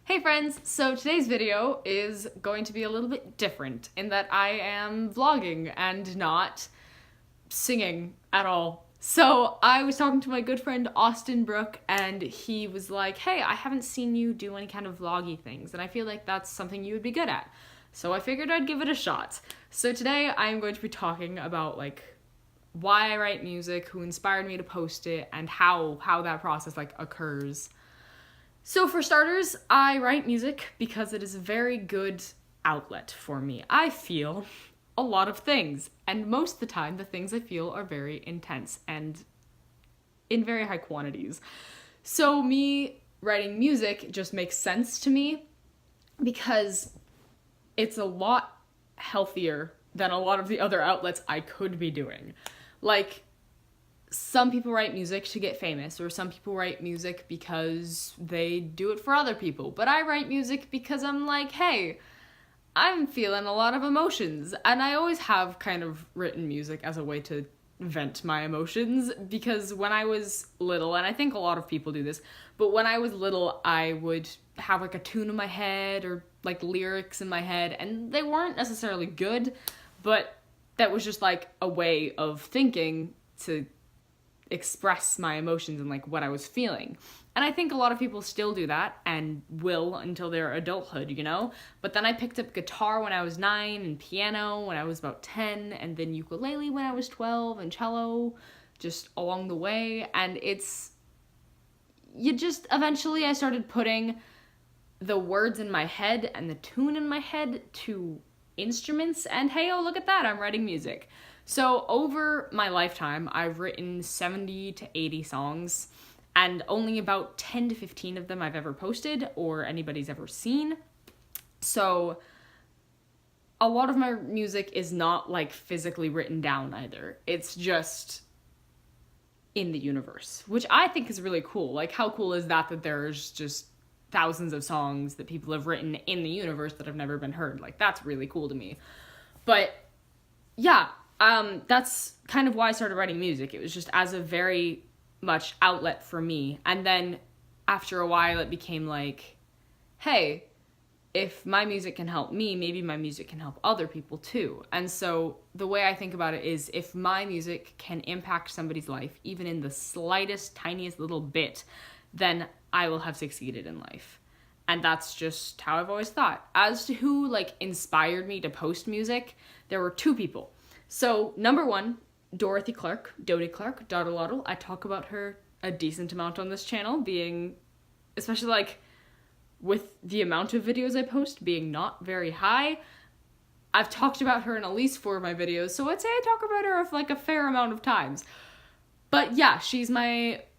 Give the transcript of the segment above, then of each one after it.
Hey friends, so today's video is going to be a little bit different in that I am vlogging and not singing at all. So I was talking to my good friend Austin Brook and he was like, hey, I haven't seen you do any kind of vloggy things and I feel like that's something you would be good at. So I figured I'd give it a shot. So today I'm going to be talking about why I write music, who inspired me to post it, and how that process occurs. So for starters, I write music because it is a very good outlet for me. I feel a lot of things, and most of the time the things I feel are very intense and in very high quantities. So me writing music just makes sense to me because it's a lot healthier than a lot of the other outlets I could be doing. Some people write music to get famous, or some people write music because they do it for other people. But I write music because I'm like, hey, I'm feeling a lot of emotions. And I always have kind of written music as a way to vent my emotions, because when I was little, and I think a lot of people do this, but when I was little, I would have a tune in my head or lyrics in my head, and they weren't necessarily good, but that was just a way of thinking to express my emotions and what I was feeling. And I think a lot of people still do that and will until their adulthood, But then I picked up guitar when I was 9 and piano when I was about 10 and then ukulele when I was 12 and cello just along the way. And eventually I started putting the words in my head and the tune in my head to instruments, and hey, oh, look at that, I'm writing music. So over my lifetime, I've written 70 to 80 songs, and only about 10 to 15 of them I've ever posted or anybody's ever seen. So a lot of my music is not physically written down either. It's just in the universe, which I think is really cool. How cool is that there's just thousands of songs that people have written in the universe that have never been heard. That's really cool to me. But yeah, that's kind of why I started writing music. It was just as a very much outlet for me. And then after a while it became hey, if my music can help me, maybe my music can help other people too. And so the way I think about it is, if my music can impact somebody's life, even in the slightest, tiniest little bit, then I will have succeeded in life. And that's just how I've always thought. As to who inspired me to post music, there were two people. So number one, Dorothy Clark, Dodie Clark, Dodalotl. I talk about her a decent amount on this channel, being, especially with the amount of videos I post being not very high. I've talked about her in at least 4 of my videos, so I'd say I talk about her a fair amount of times. But yeah, she's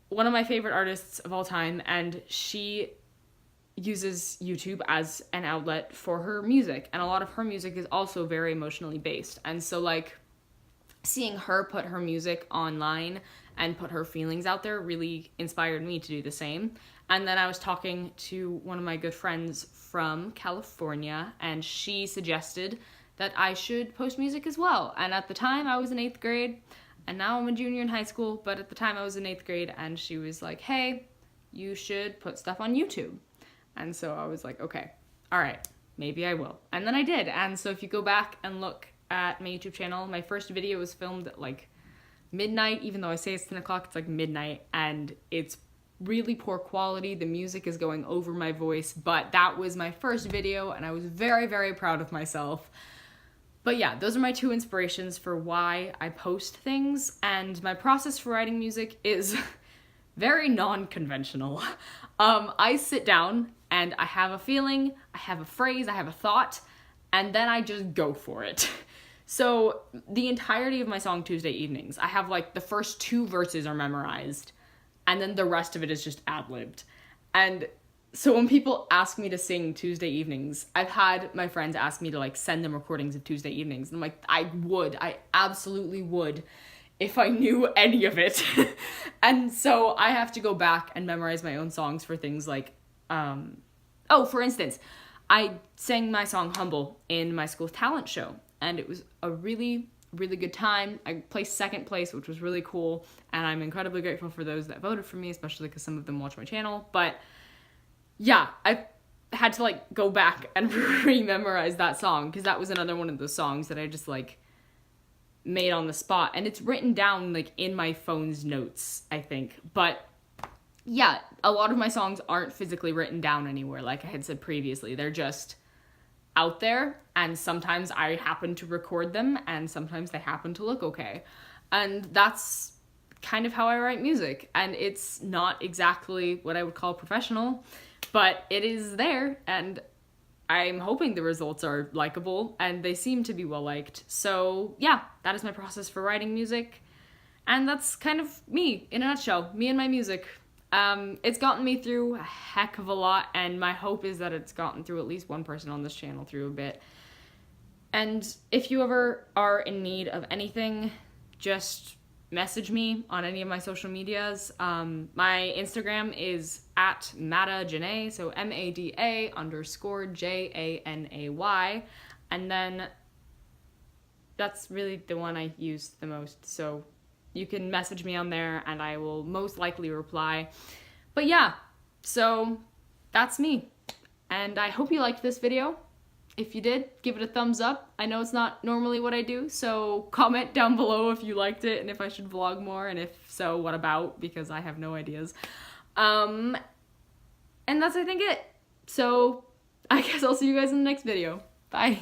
one of my favorite artists of all time, and she uses YouTube as an outlet for her music, and a lot of her music is also very emotionally based. And so seeing her put her music online and put her feelings out there really inspired me to do the same. And then I was talking to one of my good friends from California, and she suggested that I should post music as well. And at the time I was in 8th grade, and now I'm a junior in high school, but at the time I was in 8th grade, and she was like, hey, you should put stuff on YouTube. And so I was like, okay, all right, maybe I will. And then I did. And so if you go back and look at my YouTube channel, my first video was filmed at midnight, even though I say it's 10 o'clock, it's midnight, and it's really poor quality. The music is going over my voice, but that was my first video, and I was very, very proud of myself. But yeah, those are my 2 inspirations for why I post things, and my process for writing music is very non-conventional. I sit down and I have a feeling, I have a phrase, I have a thought, and then I just go for it. So the entirety of my song Tuesday Evenings, I have the first 2 verses are memorized, and then the rest of it is just ad-libbed. And so when people ask me to sing Tuesday Evenings, I've had my friends ask me to send them recordings of Tuesday Evenings, and I absolutely would, if I knew any of it. And so I have to go back and memorize my own songs for things for instance, I sang my song Humble in my school talent show, and it was a really, really good time. I placed 2nd place, which was really cool, and I'm incredibly grateful for those that voted for me, especially because some of them watch my channel. But yeah, I had to like go back and rememorize that song, because that was another one of the songs that I just like made on the spot, and it's written down like in my phone's notes, I think. But yeah, a lot of my songs aren't physically written down anywhere, like I had said previously. They're just out there, and sometimes I happen to record them, and sometimes they happen to look okay. And that's kind of how I write music. And it's not exactly what I would call professional, but it is there, and I'm hoping the results are likable, and they seem to be well liked. So yeah, that is my process for writing music. And that's kind of me in a nutshell, me and my music. It's gotten me through a heck of a lot, and my hope is that it's gotten through at least one person on this channel through a bit. And if you ever are in need of anything, just message me on any of my social medias. My Instagram is at MadaJanay, so MADA_JANAY. And then that's really the one I use the most. So you can message me on there and I will most likely reply. But yeah, so that's me. And I hope you liked this video. If you did, give it a thumbs up. I know it's not normally what I do, so comment down below if you liked it and if I should vlog more, and if so, what about, because I have no ideas. And that's, I think, it. So I guess I'll see you guys in the next video. Bye.